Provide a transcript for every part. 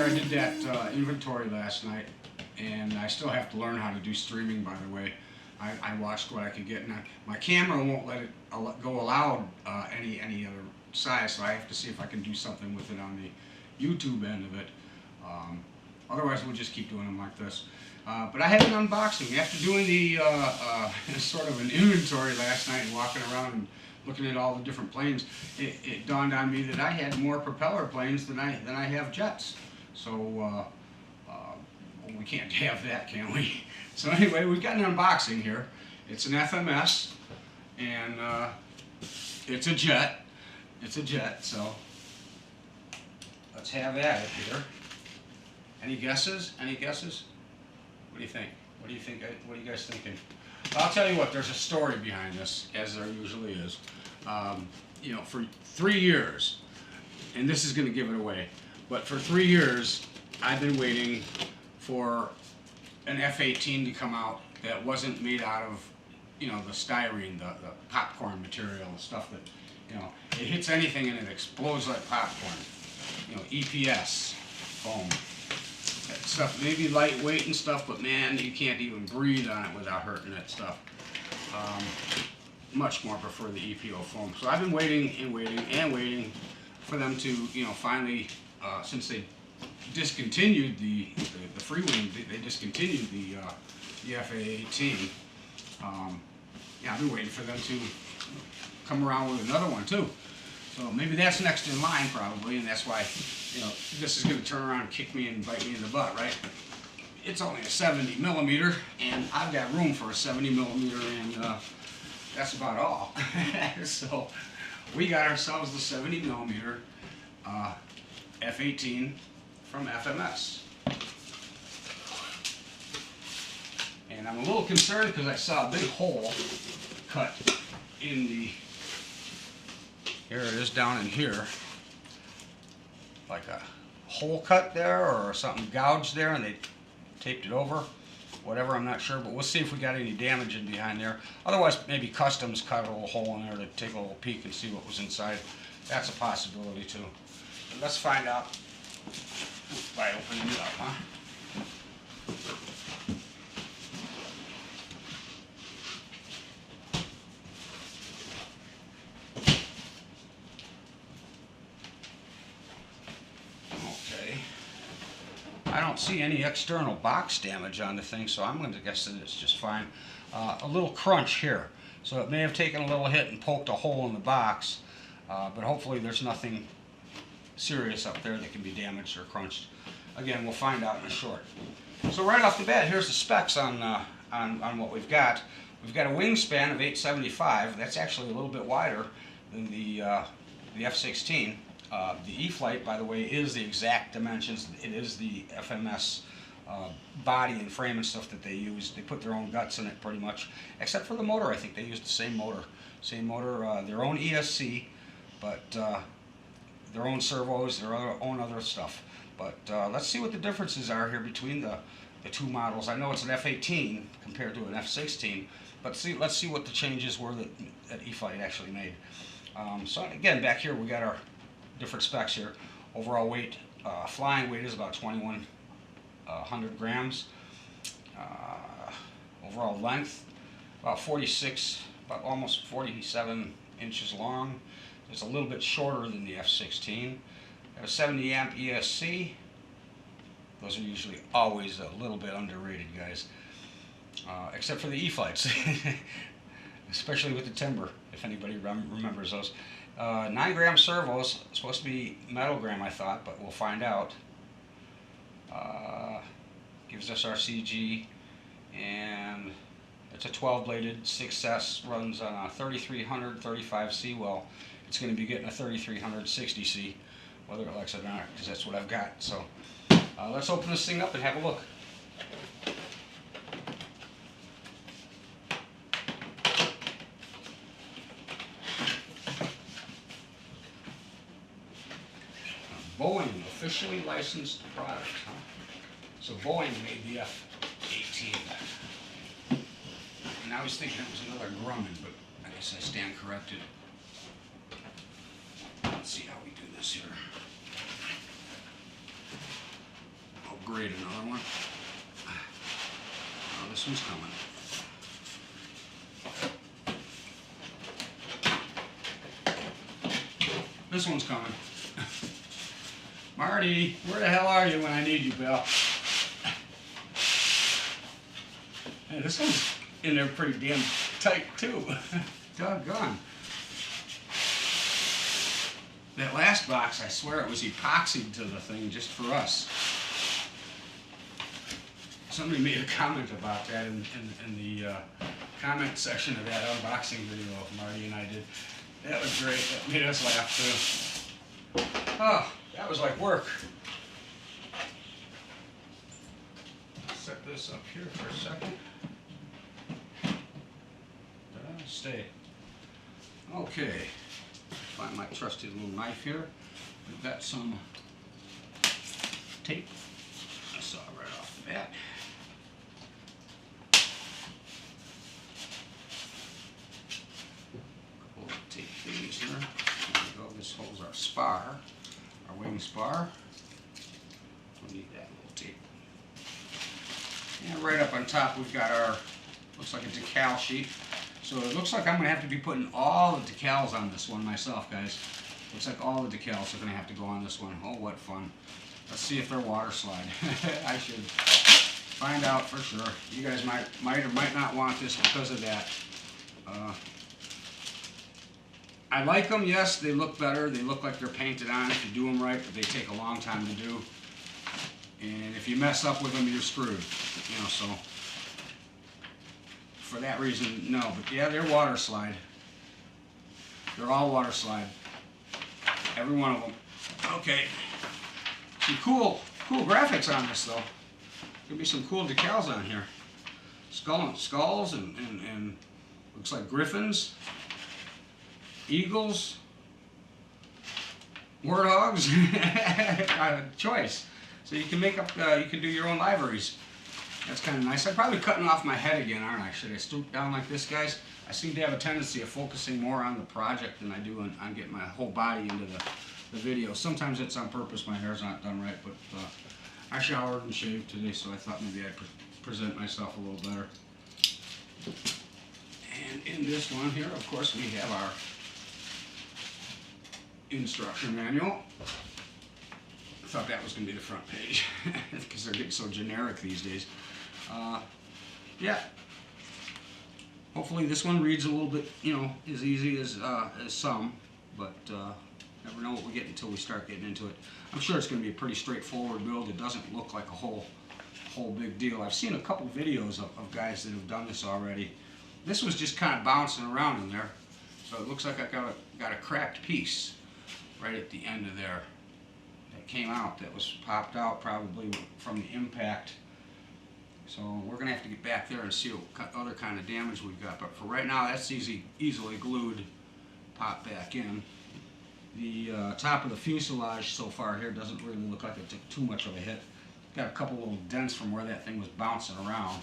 I did that inventory last night, and I still have to learn how to do streaming, by the way. I watched what I could get, and my camera won't let it go allowed any other size, so I have to see if I can do something with it on the YouTube end of it. Otherwise, we'll just keep doing them like this. But I had an unboxing. After doing the sort of an inventory last night and walking around and looking at all the different planes, it dawned on me that I had more propeller planes than I have jets. So we can't have that, can we? So anyway, we've got an unboxing here. It's an FMS, and it's a jet. It's a jet, so let's have at it here. Any guesses? Any guesses? What do you think? What do you think? What are you guys thinking? I'll tell you what, there's a story behind this, as there usually is. You know, for 3 years, and this is going to give it away, but for 3 years, I've been waiting for an F-18 to come out that wasn't made out of, you know, the styrene, the popcorn material, the stuff that, you know, it hits anything and it explodes like popcorn. You know, EPS, foam. That stuff may be lightweight and stuff, but man, you can't even breathe on it without hurting that stuff. Much more prefer the EPO foam. So I've been waiting and waiting and waiting for them to, you know, finally, since they discontinued the Freewing, they discontinued the F-18. Yeah, I've been waiting for them to come around with another one too. So maybe that's next in line probably, and that's why, you know, this is going to turn around and kick me and bite me in the butt, right? It's only a 70mm, and I've got room for a 70mm, and that's about all. So we got ourselves the 70mm F-18 from FMS. And I'm a little concerned because I saw a big hole cut in the, here it is down in here, like a hole cut there or something gouged there, and they taped it over. Whatever, I'm not sure, but we'll see if we got any damage in behind there. Otherwise, maybe Customs cut a little hole in there to take a little peek and see what was inside. That's a possibility too. But let's find out by opening it up, huh? I don't see any external box damage on the thing, so I'm going to guess that it's just fine. A little crunch here, so it may have taken a little hit and poked a hole in the box, but hopefully there's nothing serious up there that can be damaged or crunched. Again, we'll find out in a short. So right off the bat, here's the specs on what we've got. We've got a wingspan of 875. That's actually a little bit wider than the F-16. The E-Flight, by the way, is the exact dimensions. It is the FMS body and frame and stuff that they use. They put their own guts in it pretty much, except for the motor. I think they used the same motor. Their own ESC, but their own servos, their own other stuff. But let's see what the differences are here between the two models. I know it's an F-18 compared to an F-16, but let's see what the changes were that E-Flight actually made. So again, back here we got our different specs here. Overall weight, flying weight is about 2,100 grams. Overall length, about 46, about almost 47 inches long. It's a little bit shorter than the F-16. A 70 amp ESC. Those are usually always a little bit underrated, guys. Except for the E-Flights, especially with the timber, if anybody remembers those. 9-gram servos, supposed to be metal gram, I thought, but we'll find out. Gives us our CG, and it's a 12-bladed 6S, runs on a 3300 35C. Well, it's going to be getting a 3300 60C, whether it likes it or not, because that's what I've got. So let's open this thing up and have a look. Boeing, officially licensed product, huh? So Boeing made the F-18. And I was thinking it was another Grumman, but I guess I stand corrected. Let's see how we do this here. upgrade another one. Oh, this one's coming. This one's coming. Marty, where the hell are you when I need you, pal? Hey, this one's in there pretty damn tight, too. Doggone. That last box, I swear it was epoxied to the thing just for us. Somebody made a comment about that in the comment section of that unboxing video Marty and I did. That was great. That made us laugh too. Oh, that was like work. Set this up here for a second. Stay. Okay. Find my trusty little knife here. We've got some tape. I saw right off the bat. Couple of tape things here. There we go. This holds our spar, our wing spar. We need that little tape. And right up on top we've got our, looks like a decal sheet. So it looks like I'm going to have to be putting all the decals on this one myself, guys. Looks like all the decals are going to have to go on this one. Oh, what fun. Let's see if they're water slide. I should find out for sure. You guys might or might not want this because of that. I like them, yes, they look better. They look like they're painted on if you do them right, but they take a long time to do. And if you mess up with them, you're screwed. You know, so for that reason, no. But yeah, they're water slide. They're all water slide. Every one of them. Okay. Some cool graphics on this though. Could be some cool decals on here. Skulls and looks like griffins, eagles, warthogs. Choice. So you can make up. You can do your own libraries. That's kind of nice. I'm probably cutting off my head again, aren't I? Should I stoop down like this, guys? I seem to have a tendency of focusing more on the project than I do on getting my whole body into the video. Sometimes it's on purpose. My hair's not done right, but I showered and shaved today, so I thought maybe I'd present myself a little better. And in this one here, of course, we have our instruction manual. I thought that was going to be the front page because they're getting so generic these days. Yeah. Hopefully this one reads a little bit, you know, as easy as some, but never know what we get until we start getting into it. I'm sure it's going to be a pretty straightforward build. It doesn't look like a whole big deal. I've seen a couple videos of guys that have done this already. This was just kind of bouncing around in there, so it looks like I got a cracked piece right at the end of there that came out, that was popped out probably from the impact. So we're going to have to get back there and see what other kind of damage we've got. But for right now, that's easily glued, pop back in. The top of the fuselage so far here doesn't really look like it took too much of a hit. Got a couple little dents from where that thing was bouncing around.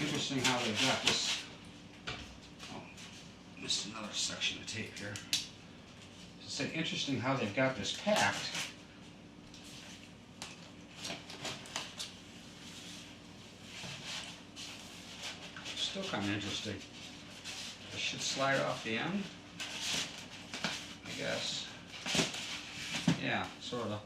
Interesting how they've got this. Oh, missed another section of tape here. It's interesting how they've got this packed. Still kind of interesting. This should slide off the end, I guess. Yeah, sort of.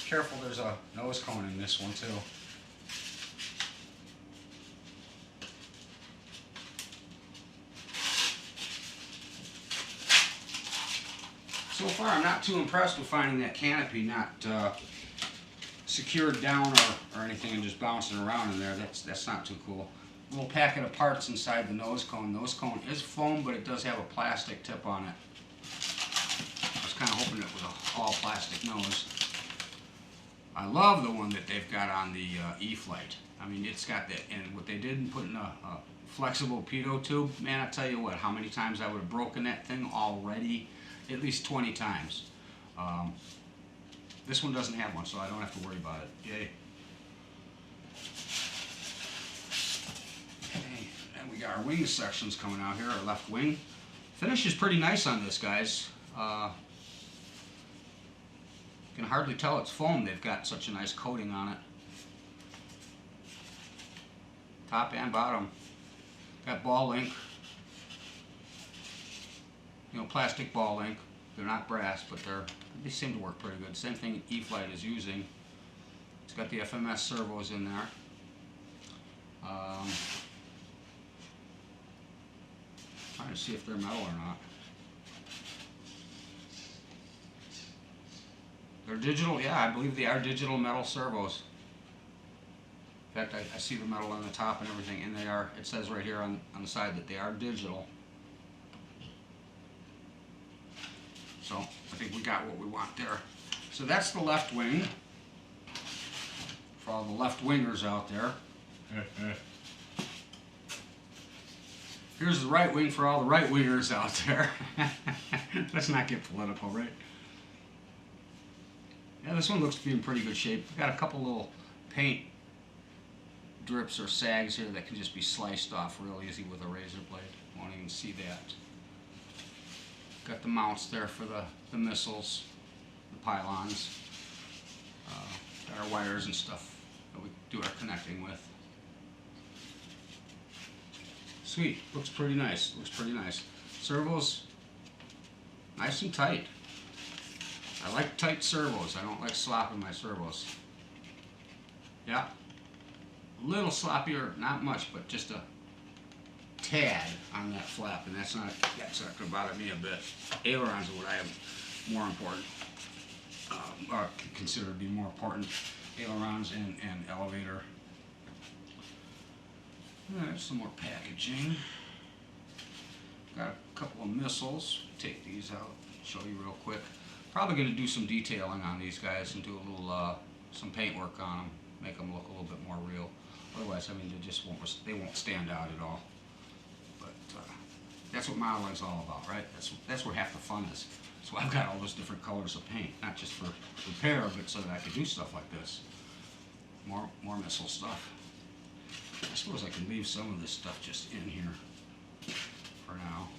Careful, there's a nose cone in this one too. So far, I'm not too impressed with finding that canopy not secured down or anything and just bouncing around in there. That's not too cool. A little packet of parts inside the nose cone. Nose cone is foam, but it does have a plastic tip on it. I was kind of hoping it was an all plastic nose. I love the one that they've got on the E-Flight. I mean, it's got that, and what they did in putting a flexible pitot tube, man, I tell you what, how many times I would have broken that thing already. At least 20 times. This one doesn't have one, so I don't have to worry about it. Yay. Okay, and we got our wing sections coming out here, our left wing. Finish is pretty nice on this, guys. You can hardly tell it's foam. They've got such a nice coating on it. Top and bottom. Got ball link. You know, plastic ball link. They're not brass, but they seem to work pretty good. Same thing E-flite is using. It's got the FMS servos in there. Trying to see if they're metal or not. They're digital, yeah, I believe they are digital metal servos. In fact, I see the metal on the top and everything, and they are, it says right here on the side that they are digital. So, I think we got what we want there. So that's the left wing. For all the left wingers out there. Here's the right wing for all the right wingers out there. Let's not get political, right? Yeah, this one looks to be in pretty good shape. Got a couple little paint drips or sags here that can just be sliced off real easy with a razor blade. Won't even see that. Got the mounts there for the missiles, the pylons. Got our wires and stuff that we do our connecting with. Sweet, looks pretty nice, looks pretty nice. Servos, nice and tight. I like tight servos, I don't like slopping my servos. Yeah, a little sloppier, not much, but just a tad on that flap, and that's not going to bother me a bit. Ailerons are what I have more important, or consider to be more important. Ailerons and elevator. There's some more packaging. Got a couple of missiles. Take these out, show you real quick. Probably going to do some detailing on these guys and do a little, some paint work on them, make them look a little bit more real. Otherwise, I mean, they won't stand out at all. But that's what modeling's all about, right? That's where half the fun is. So I've got all those different colors of paint, not just for repair, but so that I can do stuff like this. More missile stuff. I suppose I can leave some of this stuff just in here for now.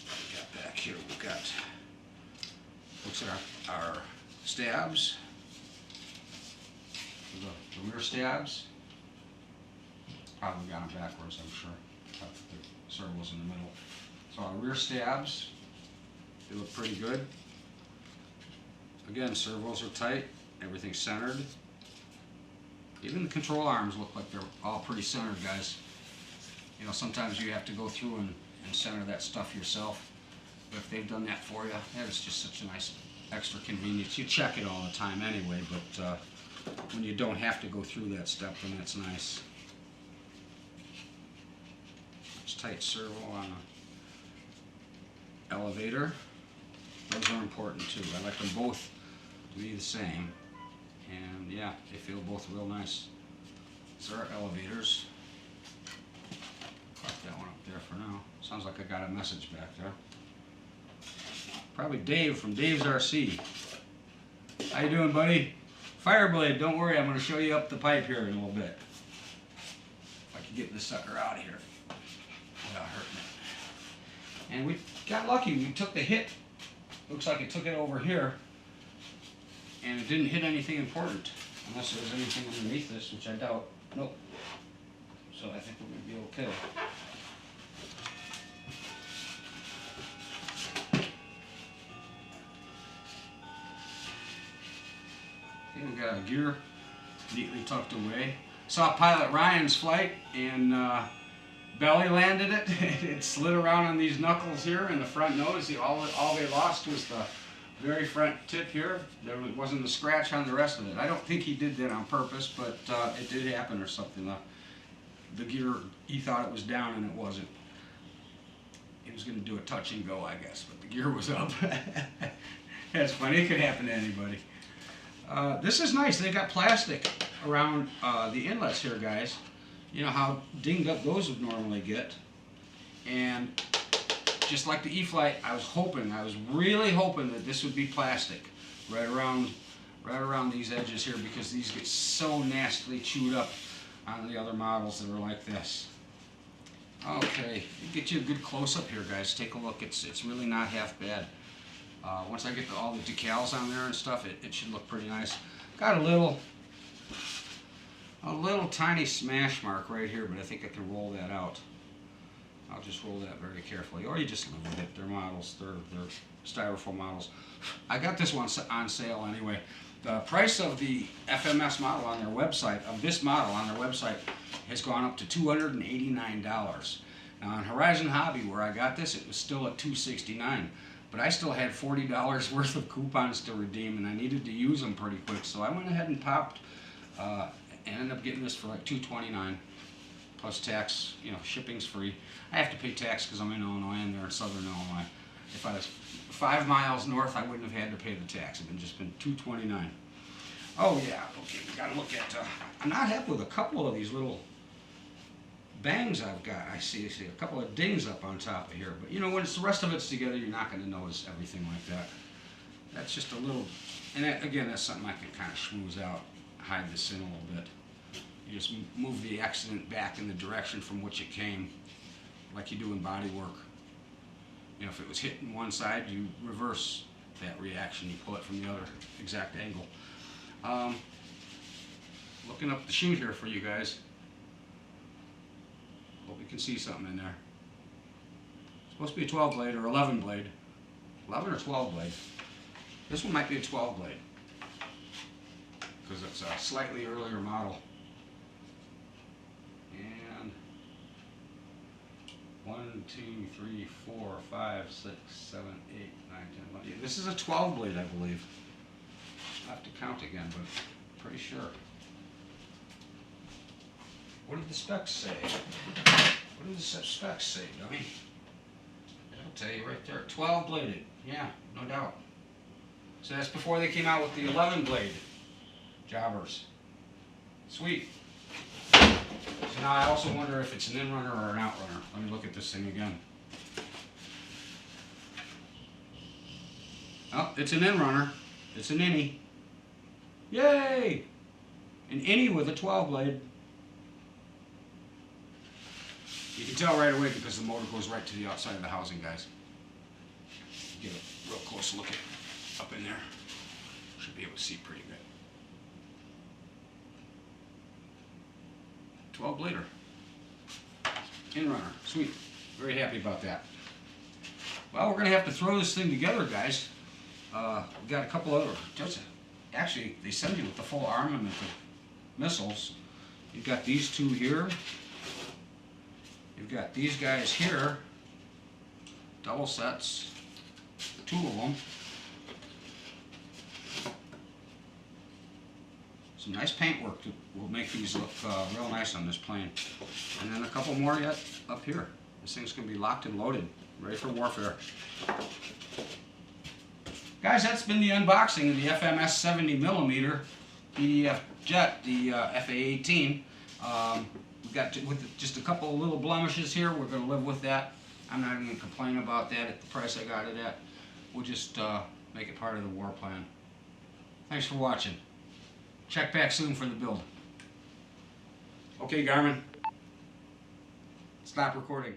What we got back here? We've got, looks like our stabs, the rear stabs. Probably got them backwards, I'm sure. Got the servos in the middle. So our rear stabs, they look pretty good. Again, servos are tight, everything's centered. Even the control arms look like they're all pretty centered, guys. You know, sometimes you have to go through and center that stuff yourself. But if they've done that for you, that is just such a nice extra convenience. You check it all the time anyway, but when you don't have to go through that step, then that's nice. Nice tight servo on the elevator. Those are important too. I like them both to be the same. And yeah, they feel both real nice. These are our elevators. Park that one up there for now. Sounds like I got a message back there. Probably Dave from Dave's RC. How you doing, buddy? Fireblade, don't worry, I'm going to show you up the pipe here in a little bit. If I can get this sucker out of here without hurting it. And we got lucky. We took the hit. Looks like it took it over here. And it didn't hit anything important, unless there was anything underneath this, which I doubt. Nope. So I think we're going to be okay. Okay, we got a gear neatly tucked away. Saw Pilot Ryan's flight, and belly landed it. It slid around on these knuckles here in the front nose. All they lost was the very front tip here. There wasn't a scratch on the rest of it. I don't think he did that on purpose, but it did happen or something. The gear, he thought it was down and it wasn't. He was going to do a touch and go, I guess, but the gear was up. That's funny. It could happen to anybody. This is nice. They got plastic around the inlets here, guys. You know how dinged up those would normally get. And just like the E-flite, I was really hoping that this would be plastic right around these edges here, because these get so nastily chewed up on the other models that are like this. Okay, get you a good close-up here, guys. Take a look. It's really not half bad. Once I get all the decals on there and stuff, it should look pretty nice. Got a little tiny smash mark right here, but I think I can roll that out. I'll just roll that very carefully, or you just live with it. They're models, they're styrofoam models. I got this one on sale anyway. The price of the FMS model on their website, of this model on their website, has gone up to $289. Now on Horizon Hobby, where I got this, it was still at $269. But I still had $40 worth of coupons to redeem, and I needed to use them pretty quick. So I went ahead and popped, and ended up getting this for like $229 plus tax. You know, shipping's free. I have to pay tax because I'm in Illinois and they're in southern Illinois. If I was 5 miles north, I wouldn't have had to pay the tax. It would just been $229. Oh yeah, okay, we gotta look at, I'm not happy with a couple of these little bangs I've got. I see a couple of dings up on top of here, but you know, when the rest of it's together, you're not gonna notice everything like that. That's just a little, and that, again, that's something I can kind of schmooze out, hide this in a little bit. You just move the accident back in the direction from which it came, like you do in body work. You know, if it was hitting one side, you reverse that reaction. You pull it from the other exact angle. Looking up the chute here for you guys. Hope you can see something in there. It's supposed to be a 12 blade or 11 blade. 11 or 12 blade. This one might be a 12 blade because it's a slightly earlier model. And 1, 2, 3, 4, 5, 6, 7, 8, 9, 10, 11. This is a 12 blade, I believe. I'll have to count again, but I'm pretty sure. What did the specs say? What did the specs say, dummy? I'll tell you right there. 12 bladed. Yeah, no doubt. So that's before they came out with the 11 blade jobbers. Sweet. So now I also wonder if it's an in-runner or an out-runner. Let me look at this thing again. Oh, it's an in-runner. It's an innie. Yay! An innie with a 12 blade. You can tell right away because the motor goes right to the outside of the housing, guys. Get a real close look at up in there. Should be able to see pretty good. 12 blader. In-runner. Sweet. Very happy about that. Well, we're going to have to throw this thing together, guys. We've got a couple other... Actually, they send you with the full armament of missiles. You've got these two here. You've got these guys here. Double sets. 2 of them. Some nice paintwork that will make these look real nice on this plane. And then a couple more yet up here. This thing's going to be locked and loaded, ready for warfare. Guys, that's been the unboxing of the FMS 70mm EDF jet, the FA-18. We've got with just a couple of little blemishes here. We're going to live with that. I'm not even going to complain about that at the price I got it at. We'll just make it part of the war plan. Thanks for watching. Check back soon for the build. Okay, Garmin. Stop recording.